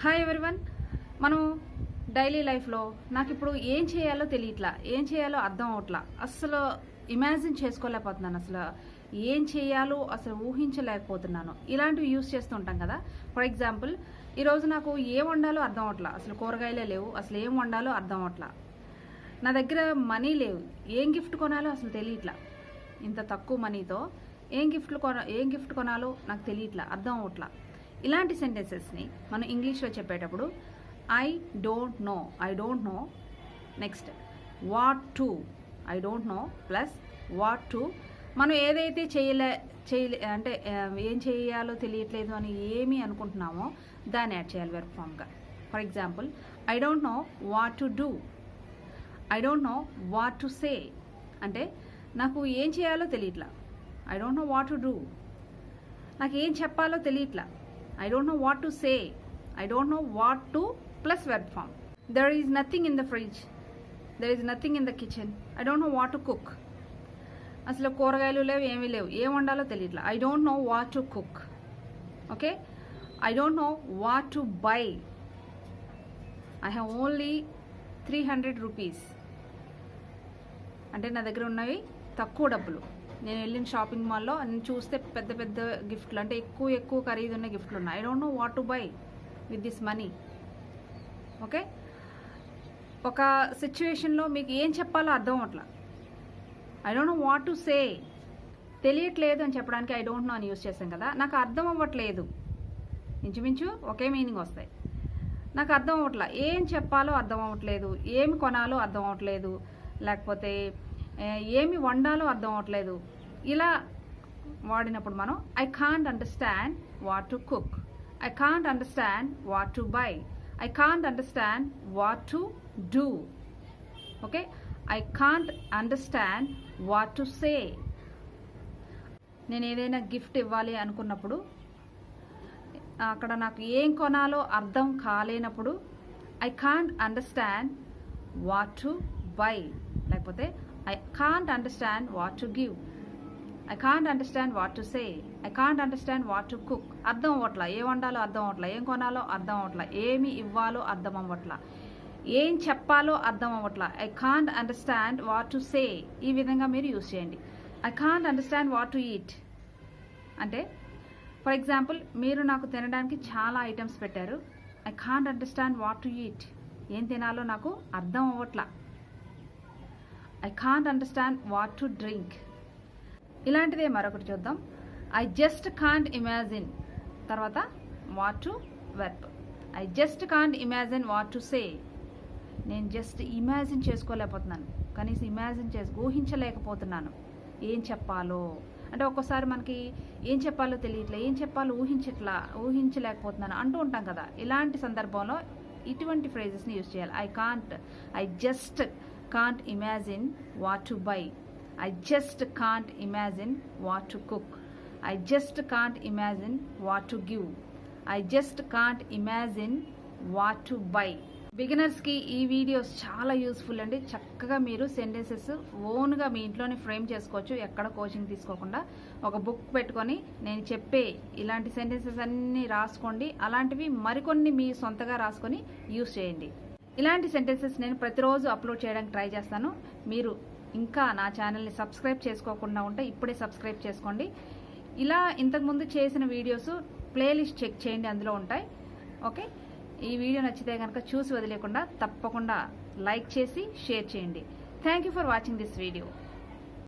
Hi everyone. మనం daily లైఫ్లో నాకు ఇప్పుడు ఏం చేయాలో తెలియట్లా, ఏం చేయాలో అర్థం అవట్లా, అసలు ఇమాజిన్ చేసుకోలేకపోతున్నాను, అసలు ఏం చేయాలో అసలు ఊహించలేకపోతున్నాను. ఇలాంటివి యూస్ చేస్తూ ఉంటాం కదా. ఫర్ ఎగ్జాంపుల్, ఈరోజు నాకు ఏం వండాలో అర్థం అవట్లా, అసలు కూరగాయలే లేవు, అసలు ఏం వండాలో అర్థం అవట్లా, నా దగ్గర మనీ లేవు, ఏం గిఫ్ట్ కొనాలో అసలు తెలియట్లా, ఇంత తక్కువ మనీతో ఏం గిఫ్ట్ కొనాలో నాకు తెలియట్లా, అర్థం అవట్లా. ఇలాంటి సెంటెన్సెస్ని మనం ఇంగ్లీష్లో చెప్పేటప్పుడు I don't no, next what to, I don't no plus what to, మనం ఏదైతే చేయలే అంటే ఏం చేయాలో తెలియట్లేదు అని ఏమి అనుకుంటున్నామో దాన్ని యాడ్ చేయాలి వెర్బ్ ఫామ్గా. For example, I don't know what to do, I don't know what to say, అంటే నాకు ఏం చేయాలో తెలియట్లా, I don't know what to do, నాకు ఏం చెప్పాలో తెలియట్లా, I don't know what to say, I don't know what to plus verb form. There is nothing in the fridge, there is nothing in the kitchen, I don't know what to cook. అసలు కూరగాయలు లేవు, ఏమీ లేవు, ఏం వండాలో తెలియట్లా, I don't know what to cook. Okay, I don't know what to buy, I have only 300 rupees, అంటే నా దగ్గర ఉన్నవి తక్కువ డబ్బులు. నేను వెళ్ళిన షాపింగ్ మాల్లో చూస్తే పెద్ద పెద్ద గిఫ్ట్లు, అంటే ఎక్కువ ఖరీదున్న గిఫ్ట్లు ఉన్నాయి. I don't know what to buy with this money. Okay, ఒక సిచ్యువేషన్లో మీకు ఏం చెప్పాలో అర్థం అవట్లా, I don't know what to say, తెలియట్లేదు అని చెప్పడానికి ఐ డోంట్ నో అని యూజ్ చేస్తాం కదా. నాకు అర్థం అవ్వట్లేదు, ఇంచుమించు ఒకే మీనింగ్ వస్తాయి. నాకు అర్థం అవ్వట్లా, ఏం చెప్పాలో అర్థం అవ్వట్లేదు, ఏమి కొనాలో అర్థం అవ్వట్లేదు, లేకపోతే ఏమి వండాలో అర్థం అవ్వట్లేదు. ఇలా వాడినప్పుడు మనం I can't understand what to cook, I can't understand what to by, I can't understand what to do. Okay, I can't understand what to say. నేను ఏదైనా గిఫ్ట్ ఇవ్వాలి అనుకున్నప్పుడు అక్కడ నాకు ఏం కొనాలో అర్థం కాలేనప్పుడు I can't understand what to buy, లేకపోతే I can't understand what to give, I can't understand what to say, I can't understand what to cook. అర్థం అవ్వట్లా, ఏ వండాలో అర్థం అవ్వట్లా, ఏం కొనాలో అర్థం అవ్వట్లా, ఏమి ఇవ్వాలో అర్థం అవ్వట్లా, ఏం చెప్పాలో అర్థం అవ్వట్లా. I can't understand what to say. ఈ విధంగా మీరు యూజ్ చేయండి. I can't understand what to eat అంటే, ఫర్ ఎగ్జాంపుల్, మీరు నాకు తినడానికి చాలా ఐటమ్స్ పెట్టారు, I can't understand what to eat, ఏం తినాలో నాకు అర్థం అవ్వట్లా. I can't understand what to drink. ఇలాంటిదే మరొకటి చూద్దాం. ఐ జస్ట్ కాంట్ ఇమాజిన్, తర్వాత what to verb. I just can't imagine what to say, నేను జస్ట్ ఇమాజిన్ చేసుకోలేకపోతున్నాను, కనీసం ఊహించలేకపోతున్నాను ఏం చెప్పాలో. అంటే ఒక్కోసారి మనకి ఏం చెప్పాలో తెలియట్లే, ఏం చెప్పాలో ఊహించలేకపోతున్నాను అంటూ ఉంటాం కదా. ఇలాంటి సందర్భంలో ఇటువంటి ఫ్రేజెస్ని యూజ్ చేయాలి. I just can't imagine what to buy, I just can't imagine what to cook, I just can't imagine what to give, I just can't imagine what to buy. బిగినర్స్కి ఈ వీడియోస్ చాలా యూస్ఫుల్ అండి. చక్కగా మీరు sentences ఓన్గా మీ ఇంట్లోనే frame చేసుకోవచ్చు, ఎక్కడ coaching తీసుకోకుండా. ఒక బుక్ పెట్టుకొని నేను చెప్పే ఇలాంటి సెంటెన్సెస్ అన్నీ రాసుకోండి, అలాంటివి మరికొన్ని మీ సొంతగా రాసుకొని యూస్ చేయండి. ఇలాంటి సెంటెన్సెస్ నేను ప్రతిరోజు అప్లోడ్ చేయడానికి ట్రై చేస్తాను. మీరు ఇంకా నా ఛానల్ని సబ్స్క్రైబ్ చేసుకోకుండా ఉంటే ఇప్పుడే సబ్స్క్రైబ్ చేసుకోండి. ఇలా ఇంతకుముందు చేసిన వీడియోస్ ప్లేలిస్ట్ చెక్ చేయండి, అందులో ఉంటాయి. ఓకే, ఈ వీడియో నచ్చితే కనుక చూసి వదిలేకుండా తప్పకుండా లైక్ చేసి షేర్ చేయండి. Thank you for watching this video.